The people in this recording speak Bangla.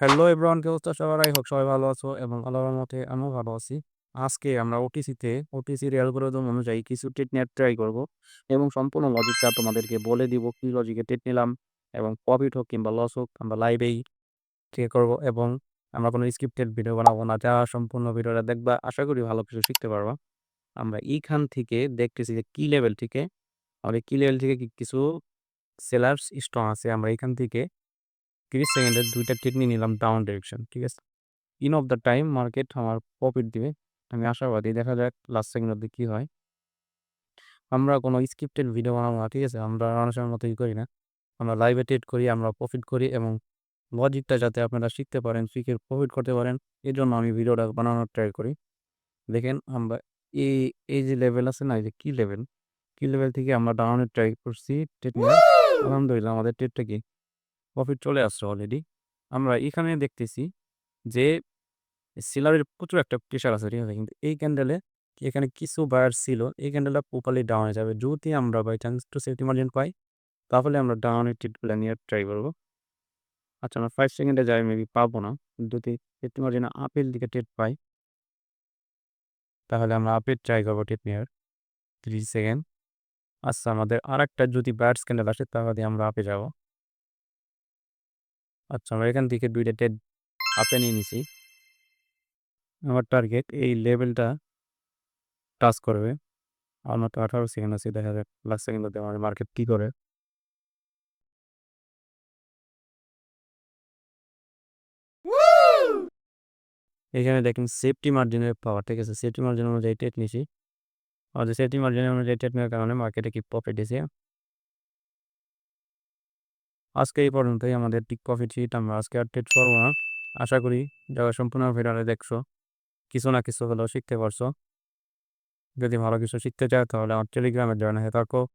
হ্যালো এভরিওয়ান, কি অবস্থা সবার? আই হোপ সবাই ভালো আছো এবং আল্লাহর রহমতে আমিও ভালো আছি। আজকে আমরা ওটিসির অ্যালগরিদম অনুযায়ী কিছু ট্রিক নেওয়ার ট্রাই করব এবং সম্পূর্ণ লজিকটা তোমাদেরকে বলে দিব কি লজিকে ট্রিক নিলাম এবং প্রফিট হোক কিংবা লস হোক আমরা লাইভেই ট্রে করব এবং আমরা কোনো স্ক্রিপ্টেড ভিডিও বানাবো না। যা সম্পূর্ণ ভিডিওটা দেখবা, আশা করি ভালো কিছু শিখতে পারবা। আমরা এইখান থেকে দেখতেছি যে কি লেভেল থেকে কিছু সেলার্স স্ট্রং আছে। আমরা এখান থেকে 30 সেকেন্ডের 2টা ট্রেড নিয়ে নিলাম ডাউন ডিরেকশন, ঠিক আছে? In of the time market আমার প্রফিট দিবে, আমি আশাবাদী। দেখা যাক লাস্ট সেকেন্ড অব্দি কি হয়। আমরা কোনো স্ক্রিপ্টেড ভিডিও বানাবো না, ঠিক আছে? আমরা মানুষের মতো করি না, আমরা লাইভে ট্রেড করি, আমরা প্রফিট করি এবং লজিকটা যাতে আপনারা শিখতে পারেন, শিখে প্রফিট করতে পারেন, এই জন্য আমি ভিডিওটা বানানোর ট্রাই করি। দেখেন আমরা এই এই যে লেভেল আছে না, এই যে কি লেভেল থেকে আমরা ডাউনের ট্রাই করছি ট্রেড নিয়ে। আলহামদুলিল্লাহ আমাদের ট্রেডটা কি প্রফিট চলে আসছে অলরেডি। আমরা এখানে দেখতেছি যে সেলারের প্রচুর একটা প্রেশার আছে, ঠিক আছে? কিন্তু এই ক্যান্ডেলে এখানে কিছু বায়ার ছিল, এই ক্যান্ডেলটা প্রপারলি ডাউনে যাবে। যদি আমরা বাই চান্স একটু সেফটি মার্জিন পাই, তাহলে আমরা ডাউনের ট্রেডগুলো নিয়ে ট্রাই করবো। আচ্ছা, আমরা 5 সেকেন্ডে যাই, মেবি পাবো না। যদি সেফটি মার্জিনে আপের দিকে ট্রেড পাই, তাহলে আমরা আপের ট্রাই করবো ট্রেড নেওয়ার। 3 সেকেন্ড। আচ্ছা, আমাদের আর একটা যদি বায়ার্স ক্যান্ডেল আসে, তাহলে আমরা আপে যাবো। আচ্ছা, আমরা এখান থেকে 2টা ট্রেড আপে নিয়ে নিছি। আমার টার্গেট এই লেভেলটা টাচ করবে। আর মাত্র 18 সেকেন্ড আছে, দেখা যাক লাস্ট সেকেন্ডটাতে আমাদের মার্কেট কি করে। এখানে দেখেন সেফটি মার্জিনের পাওয়ার, ঠিক আছে? সেফটি মার্জিন অনুযায়ী ট্রেড নিছি, আর যে সেফটি মার্জিন অনুযায়ী ট্রেড নেওয়ার কারণে মার্কেটে কি প্রফিট দিয়েছে। আজকে এই পর্যন্তই আমাদের টিক প্রফিট শিট। আমরা আজকে আর ট্রেড করবো না। আশা করি যারা সম্পূর্ণ ভিডিওটা দেখছো, কিছু না কিছু হলেও শিখতে পারছো। যদি ভালো কিছু শিখতে চাও, তাহলে আমার টেলিগ্রামে জয়েন হয়ে থাকো।